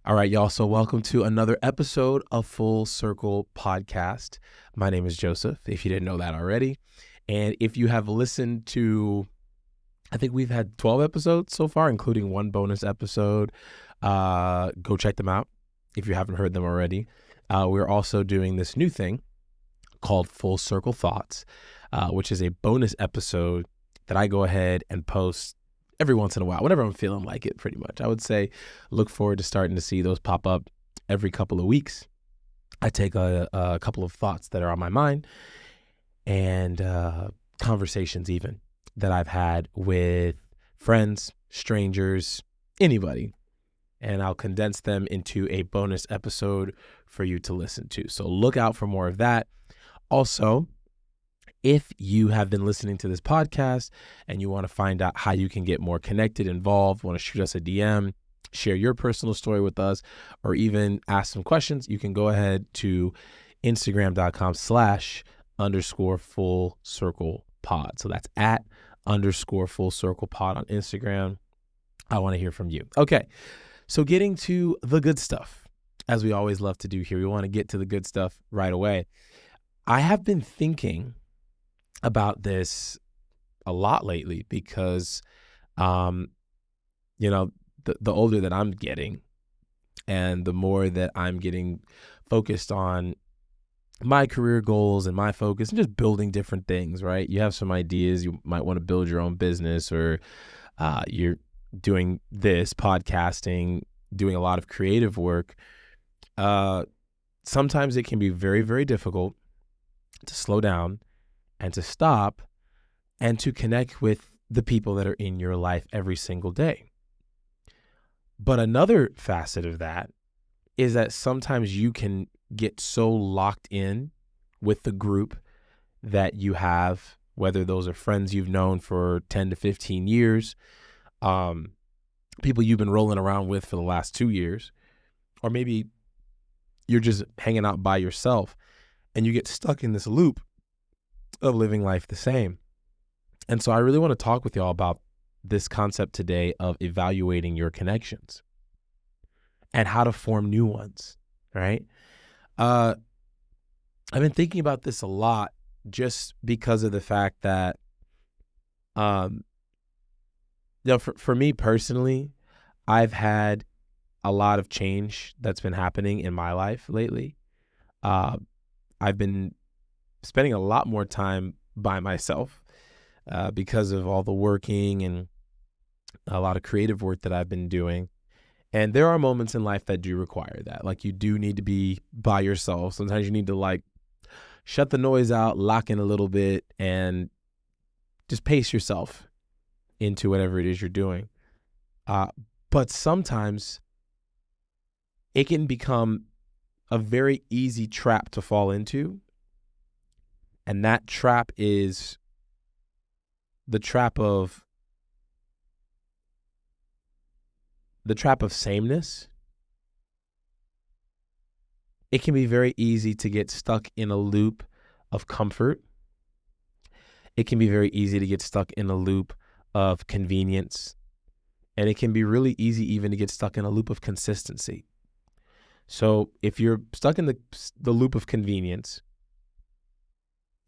All right, y'all. So welcome to another episode of Full Circle Podcast. My name is Joseph, if you didn't know that already. And if you have listened to, I think we've had 12 episodes so far, including one bonus episode. Go check them out if you haven't heard them already. We're also doing this new thing called Full Circle Thoughts, which is a bonus episode that I go ahead and post every once in a while, whenever I'm feeling like it, pretty much. I would say look forward to starting to see those pop up every couple of weeks. I take a couple of thoughts that are on my mind and conversations even that I've had with friends, strangers, anybody, and I'll condense them into a bonus episode for you to listen to. So look out for more of that. Also, if you have been listening to this podcast and you want to find out how you can get more connected, involved, want to shoot us a DM, share your personal story with us, or even ask some questions, you can go ahead to Instagram.com/_full circle pod. So that's @_full circle pod on Instagram. I want to hear from you. Okay. So getting to the good stuff, as we always love to do here, we want to get to the good stuff right away. I have been thinking about this a lot lately because, the older that I'm getting and the more that I'm getting focused on my career goals and my focus and just building different things, right? You have some ideas, you might want to build your own business, or you're doing this podcasting, doing a lot of creative work. Sometimes it can be very, very difficult to slow down and to stop and to connect with the people that are in your life every single day. But another facet of that is that sometimes you can get so locked in with the group that you have, whether those are friends you've known for 10 to 15 years, people you've been rolling around with for the last 2 years, or maybe you're just hanging out by yourself and you get stuck in this loop of living life the same. And so I really want to talk with y'all about this concept today of evaluating your connections and how to form new ones, right? I've been thinking about this a lot just because of the fact that, for me personally, I've had a lot of change that's been happening in my life lately. I've been spending a lot more time by myself because of all the working and a lot of creative work that I've been doing. And there are moments in life that do require that. Like, you do need to be by yourself. Sometimes you need to shut the noise out, lock in a little bit, and just pace yourself into whatever it is you're doing. But sometimes it can become a very easy trap to fall into. And that trap is the trap of sameness. It can be very easy to get stuck in a loop of comfort. It can be very easy to get stuck in a loop of convenience. And it can be really easy even to get stuck in a loop of consistency. So if you're stuck in the loop of convenience,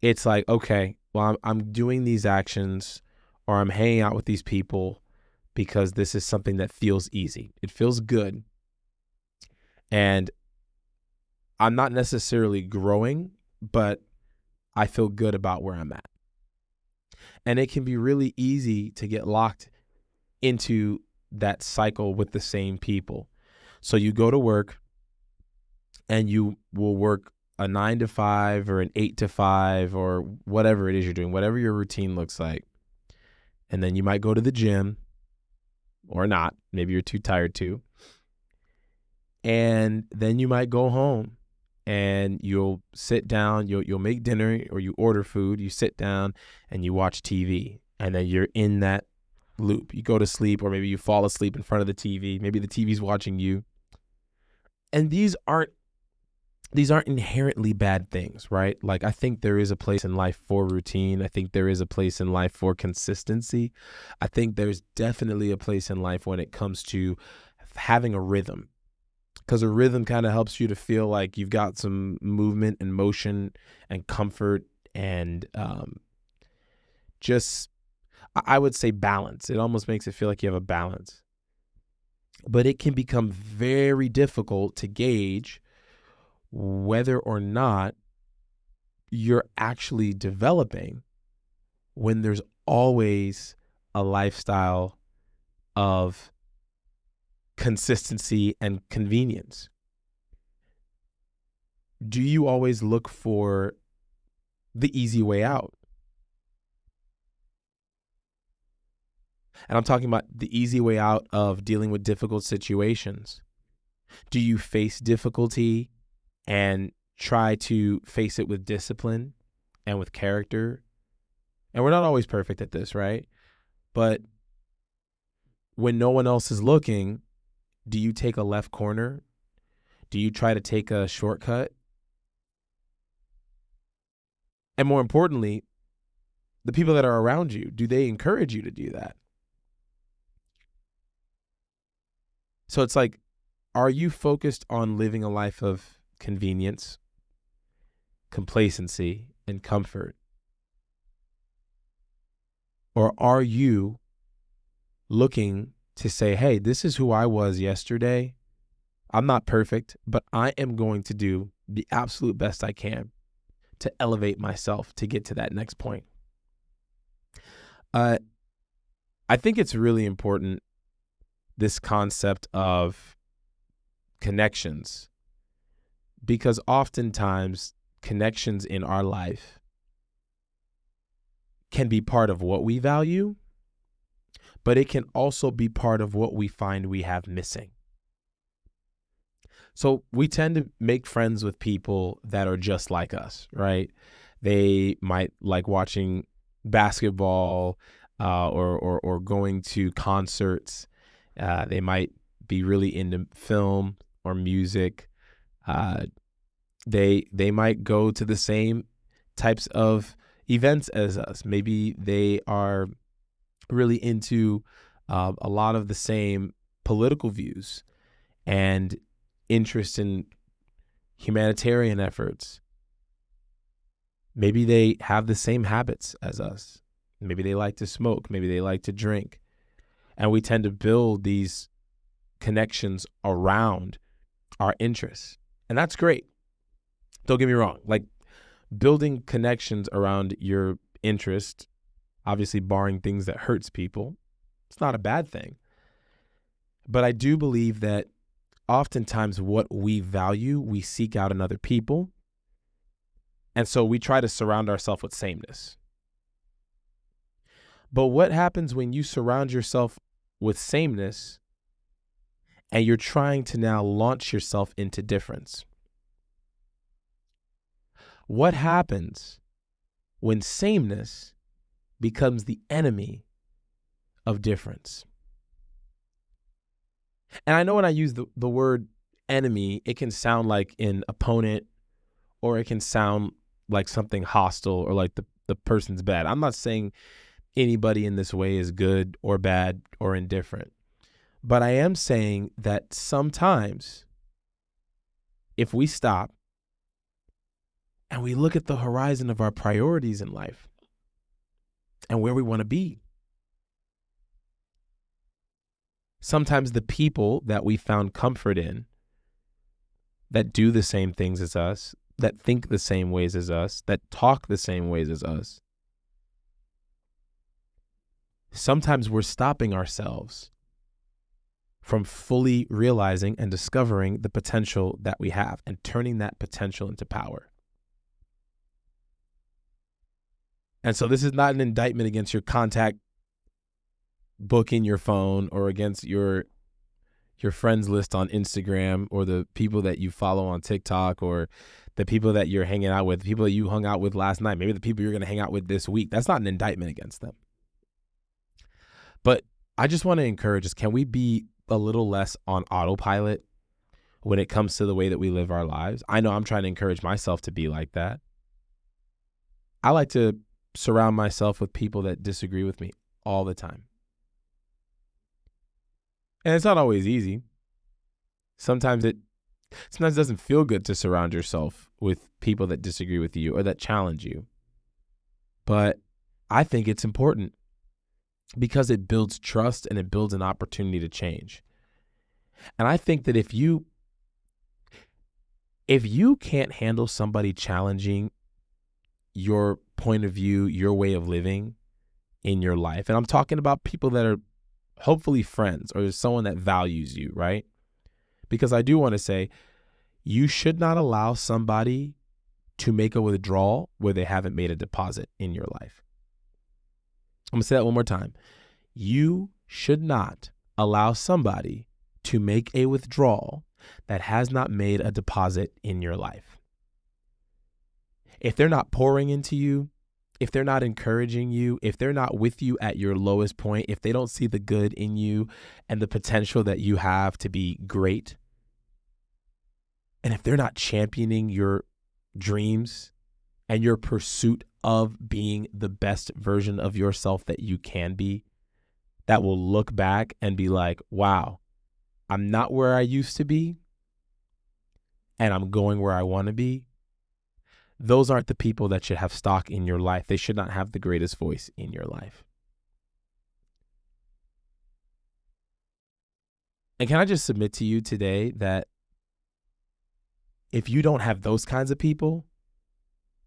it's like, okay, well, I'm doing these actions or I'm hanging out with these people because this is something that feels easy. It feels good. And I'm not necessarily growing, but I feel good about where I'm at. And it can be really easy to get locked into that cycle with the same people. So you go to work and you will work a 9 to 5 or an 8 to 5 or whatever it is you're doing, whatever your routine looks like. And then you might go to the gym or not. Maybe you're too tired to. And then you might go home and you'll sit down, you'll make dinner or you order food, you sit down and you watch TV. And then you're in that loop. You go to sleep or maybe you fall asleep in front of the TV. Maybe the TV's watching you. And these aren't inherently bad things, right? Like, I think there is a place in life for routine. I think there is a place in life for consistency. I think there's definitely a place in life when it comes to having a rhythm because a rhythm kind of helps you to feel like you've got some movement and motion and comfort and just, I would say, balance. It almost makes it feel like you have a balance. But it can become very difficult to gauge whether or not you're actually developing when there's always a lifestyle of consistency and convenience. Do you always look for the easy way out? And I'm talking about the easy way out of dealing with difficult situations. Do you face difficulty and try to face it with discipline and with character? And we're not always perfect at this, right? But when no one else is looking, do you take a left corner? Do you try to take a shortcut? And more importantly, the people that are around you, do they encourage you to do that? So it's like, are you focused on living a life of convenience, complacency, and comfort? Or are you looking to say, hey, this is who I was yesterday. I'm not perfect, but I am going to do the absolute best I can to elevate myself to get to that next point. I think it's really important, this concept of connections, because oftentimes connections in our life can be part of what we value, but it can also be part of what we find we have missing. So we tend to make friends with people that are just like us, right? They might like watching basketball or going to concerts. They might be really into film or music. They might go to the same types of events as us. Maybe they are really into a lot of the same political views and interest in humanitarian efforts. Maybe they have the same habits as us. Maybe they like to smoke. Maybe they like to drink. And we tend to build these connections around our interests. And that's great. Don't get me wrong. Like, building connections around your interest, obviously barring things that hurts people, it's not a bad thing. But I do believe that oftentimes what we value, we seek out in other people. And so we try to surround ourselves with sameness. But what happens when you surround yourself with sameness and you're trying to now launch yourself into difference? What happens when sameness becomes the enemy of difference? And I know when I use the word enemy, it can sound like an opponent, or it can sound like something hostile, or like the person's bad. I'm not saying anybody in this way is good or bad or indifferent. But I am saying that sometimes if we stop and we look at the horizon of our priorities in life and where we want to be, sometimes the people that we found comfort in, that do the same things as us, that think the same ways as us, that talk the same ways as us, sometimes we're stopping ourselves from fully realizing and discovering the potential that we have and turning that potential into power. And so this is not an indictment against your contact book in your phone or against your friends list on Instagram or the people that you follow on TikTok or the people that you're hanging out with, the people that you hung out with last night, maybe the people you're going to hang out with this week. That's not an indictment against them. But I just want to encourage us, can we be a little less on autopilot when it comes to the way that we live our lives? I know I'm trying to encourage myself to be like that. I like to surround myself with people that disagree with me all the time. And it's not always easy. Sometimes it Sometimes it doesn't feel good to surround yourself with people that disagree with you or that challenge you. But I think it's important because it builds trust and it builds an opportunity to change. And I think that if you can't handle somebody challenging your point of view, your way of living in your life, and I'm talking about people that are hopefully friends or someone that values you, right? Because I do want to say you should not allow somebody to make a withdrawal where they haven't made a deposit in your life. I'm going to say that one more time. You should not allow somebody to make a withdrawal that has not made a deposit in your life. If they're not pouring into you, if they're not encouraging you, if they're not with you at your lowest point, if they don't see the good in you and the potential that you have to be great, and if they're not championing your dreams and your pursuit of being the best version of yourself that you can be, that will look back and be like, wow, I'm not where I used to be, and I'm going where I want to be. Those aren't the people that should have stock in your life. They should not have the greatest voice in your life. And can I just submit to you today that if you don't have those kinds of people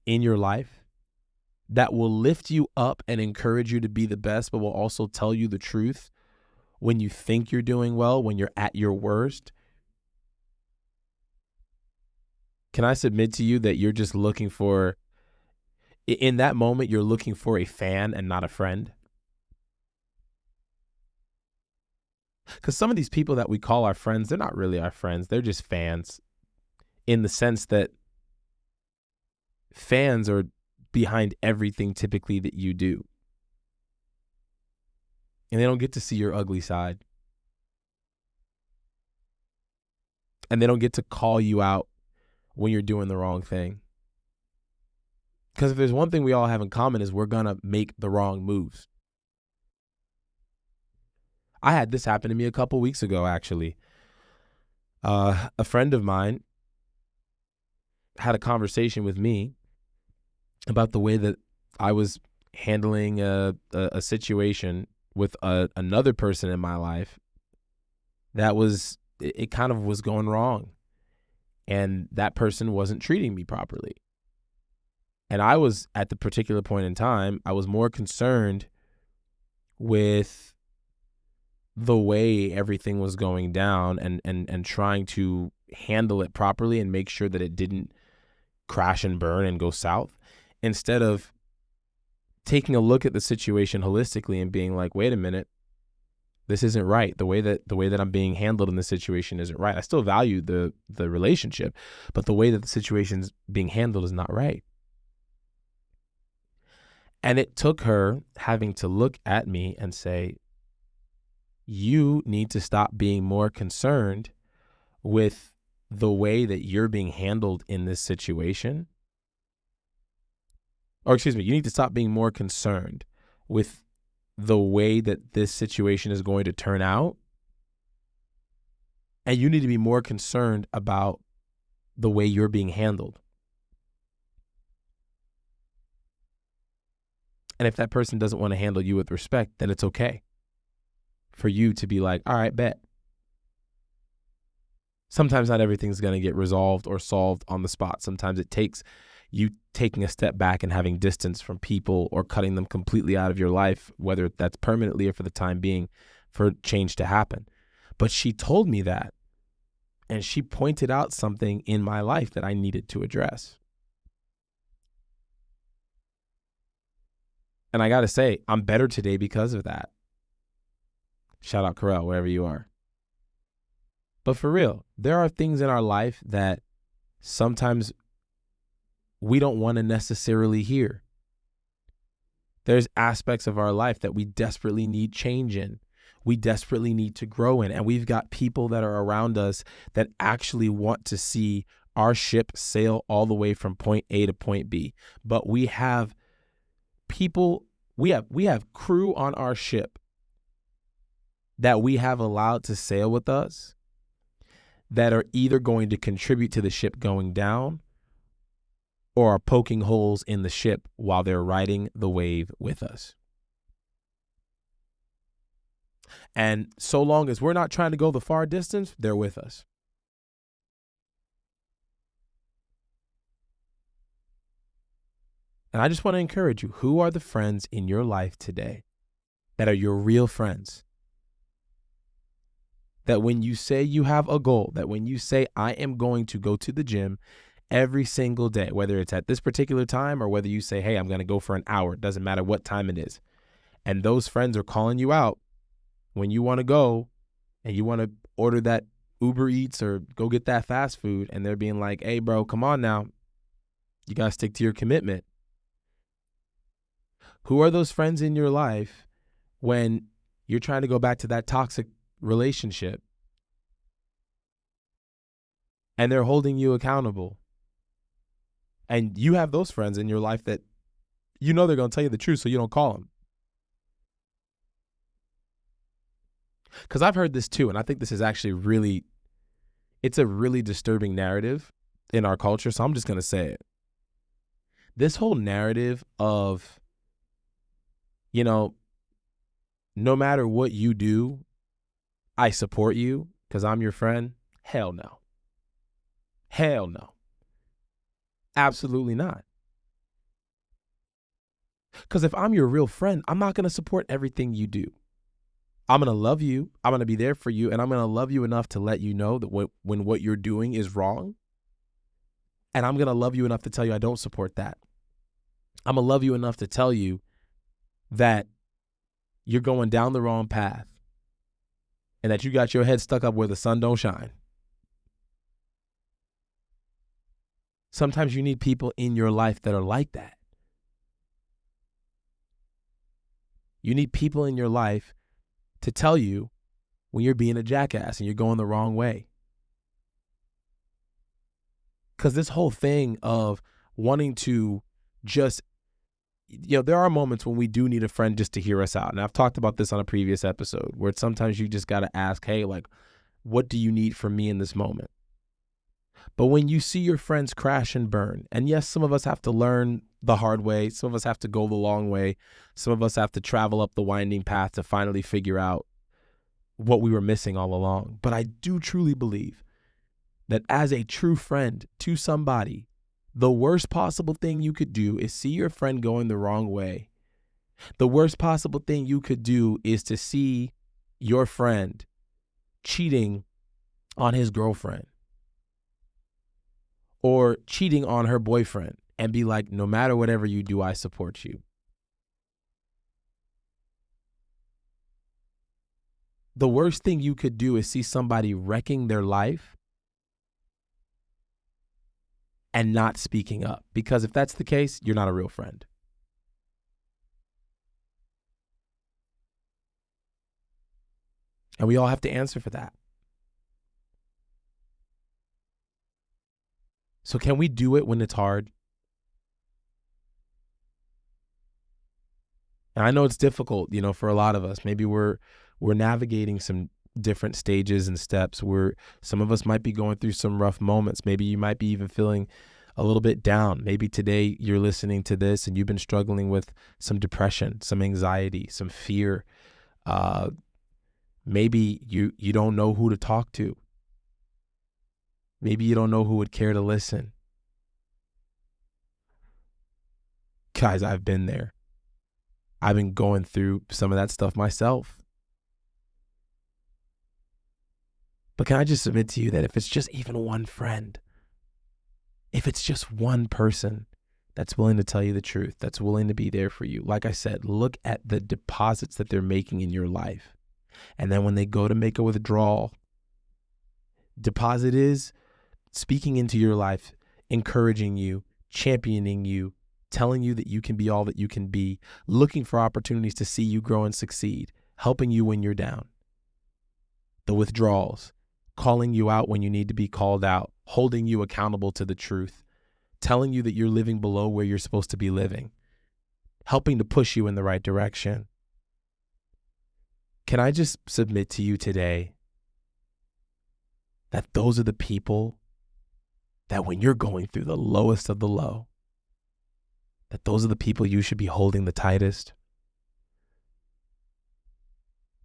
in your life that will lift you up and encourage you to be the best, but will also tell you the truth when you think you're doing well, when you're at your worst, can I submit to you that you're just looking for, in that moment, you're looking for a fan and not a friend? Because some of these people that we call our friends, they're not really our friends. They're just fans, in the sense that fans are behind everything typically that you do. And they don't get to see your ugly side. And they don't get to call you out when you're doing the wrong thing. Because if there's one thing we all have in common is we're going to make the wrong moves. I had this happen to me a couple weeks ago, actually. A friend of mine had a conversation with me about the way that I was handling a situation with another person in my life that was, it kind of was going wrong. And that person wasn't treating me properly. And I was, at the particular point in time, I was more concerned with the way everything was going down and trying to handle it properly and make sure that it didn't crash and burn and go south, instead of taking a look at the situation holistically and being like, wait a minute, this isn't right. The way that I'm being handled in this situation isn't right. I still value the relationship, but the way that the situation's being handled is not right. And it took her having to look at me and say, you need to stop being more concerned with the way that you're being handled in this situation. Or excuse me, you need to stop being more concerned with the way that this situation is going to turn out. And you need to be more concerned about the way you're being handled. And if that person doesn't want to handle you with respect, then it's okay for you to be like, all right, bet. Sometimes not everything's going to get resolved or solved on the spot. Sometimes it takes you taking a step back and having distance from people or cutting them completely out of your life, whether that's permanently or for the time being, for change to happen. But she told me that, and she pointed out something in my life that I needed to address. And I got to say, I'm better today because of that. Shout out Carell, wherever you are. But for real, there are things in our life that sometimes we don't want to necessarily hear. There's aspects of our life that we desperately need change in. We desperately need to grow in. And we've got people that are around us that actually want to see our ship sail all the way from point A to point B. But we have people, we have crew on our ship that we have allowed to sail with us that are either going to contribute to the ship going down or are poking holes in the ship while they're riding the wave with us. And so long as we're not trying to go the far distance, they're with us. And I just want to encourage you, who are the friends in your life today that are your real friends? That when you say you have a goal, that when you say, I am going to go to the gym every single day, whether it's at this particular time or whether you say, hey, I'm going to go for an hour, it doesn't matter what time it is. And those friends are calling you out when you want to go and you want to order that Uber Eats or go get that fast food. And they're being like, hey, bro, come on now. You got to stick to your commitment. Who are those friends in your life when you're trying to go back to that toxic relationship and they're holding you accountable? And you have those friends in your life that you know they're going to tell you the truth, so you don't call them. Because I've heard this too, and I think this is actually it's a really disturbing narrative in our culture, so I'm just going to say it. This whole narrative of, no matter what you do, I support you because I'm your friend. Hell no. Hell no. Absolutely not. Because if I'm your real friend, I'm not going to support everything you do. I'm going to love you. I'm going to be there for you. And I'm going to love you enough to let you know that when what you're doing is wrong. And I'm going to love you enough to tell you I don't support that. I'm going to love you enough to tell you that you're going down the wrong path and that you got your head stuck up where the sun don't shine. Sometimes you need people in your life that are like that. You need people in your life to tell you when you're being a jackass and you're going the wrong way. Because this whole thing of wanting to just, there are moments when we do need a friend just to hear us out. And I've talked about this on a previous episode where sometimes you just got to ask, hey, what do you need from me in this moment? But when you see your friends crash and burn, and yes, some of us have to learn the hard way. Some of us have to go the long way. Some of us have to travel up the winding path to finally figure out what we were missing all along. But I do truly believe that as a true friend to somebody, the worst possible thing you could do is see your friend going the wrong way. The worst possible thing you could do is to see your friend cheating on his girlfriend or cheating on her boyfriend and be like, no matter whatever you do, I support you. The worst thing you could do is see somebody wrecking their life and not speaking up. Because if that's the case, you're not a real friend. And we all have to answer for that. So can we do it when it's hard? And I know it's difficult, for a lot of us. Maybe we're navigating some different stages and steps where some of us might be going through some rough moments. Maybe you might be even feeling a little bit down. Maybe today you're listening to this and you've been struggling with some depression, some anxiety, some fear. Maybe you don't know who to talk to. Maybe you don't know who would care to listen. Guys, I've been there. I've been going through some of that stuff myself. But can I just submit to you that if it's just even one friend, if it's just one person that's willing to tell you the truth, that's willing to be there for you, like I said, look at the deposits that they're making in your life. And then when they go to make a withdrawal, deposit is speaking into your life, encouraging you, championing you, telling you that you can be all that you can be, looking for opportunities to see you grow and succeed, helping you when you're down. The withdrawals, calling you out when you need to be called out, holding you accountable to the truth, telling you that you're living below where you're supposed to be living, helping to push you in the right direction. Can I just submit to you today that those are the people that when you're going through the lowest of the low, that those are the people you should be holding the tightest.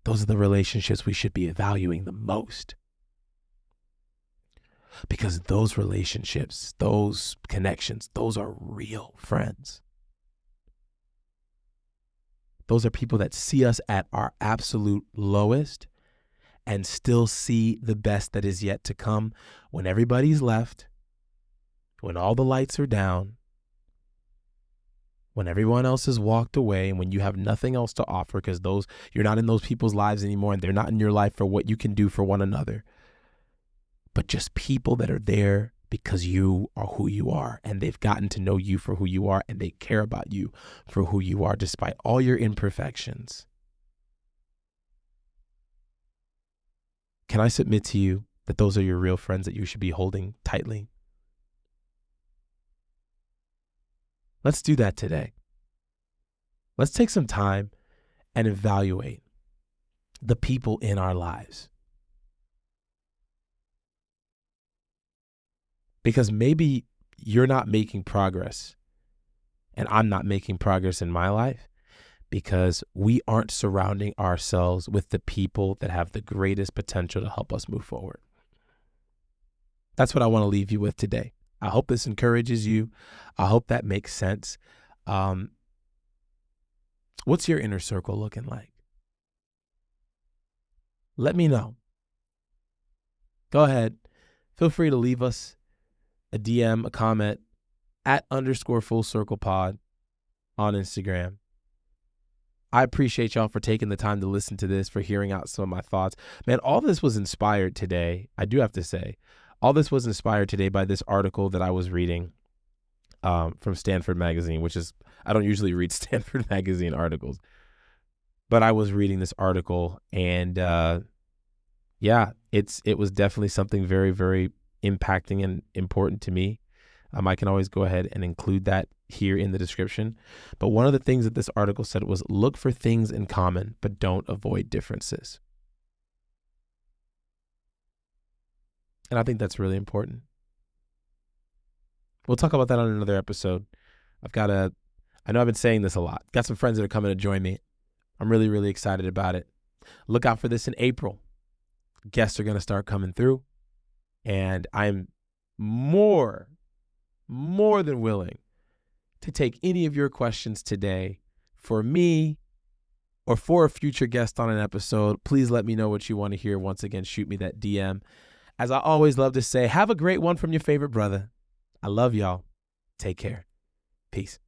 Those are the relationships we should be valuing the most. Because those relationships, those connections, those are real friends. Those are people that see us at our absolute lowest and still see the best that is yet to come when everybody's left, when all the lights are down, when everyone else has walked away, and when you have nothing else to offer because you're not in those people's lives anymore and they're not in your life for what you can do for one another, but just people that are there because you are who you are and they've gotten to know you for who you are and they care about you for who you are despite all your imperfections. Can I submit to you that those are your real friends that you should be holding tightly? Let's do that today. Let's take some time and evaluate the people in our lives. Because maybe you're not making progress and I'm not making progress in my life because we aren't surrounding ourselves with the people that have the greatest potential to help us move forward. That's what I want to leave you with today. I hope this encourages you. I hope that makes sense. What's your inner circle looking like? Let me know. Go ahead. Feel free to leave us a DM, a comment at _fullcirclepod on Instagram. I appreciate y'all for taking the time to listen to this, for hearing out some of my thoughts. Man, all this was inspired today. I do have to say, all this was inspired today by this article that I was reading from Stanford Magazine, which is, I don't usually read Stanford Magazine articles, but I was reading this article and it was definitely something very, very impacting and important to me. I can always go ahead and include that here in the description. But one of the things that this article said was look for things in common, but don't avoid differences. And I think that's really important. We'll talk about that on another episode. I know I've been saying this a lot. Got some friends that are coming to join me. I'm really, really excited about it. Look out for this in April. Guests are going to start coming through. And I'm more than willing to take any of your questions today for me or for a future guest on an episode. Please let me know what you want to hear. Once again, shoot me that DM. As I always love to say, have a great one from your favorite brother. I love y'all. Take care. Peace.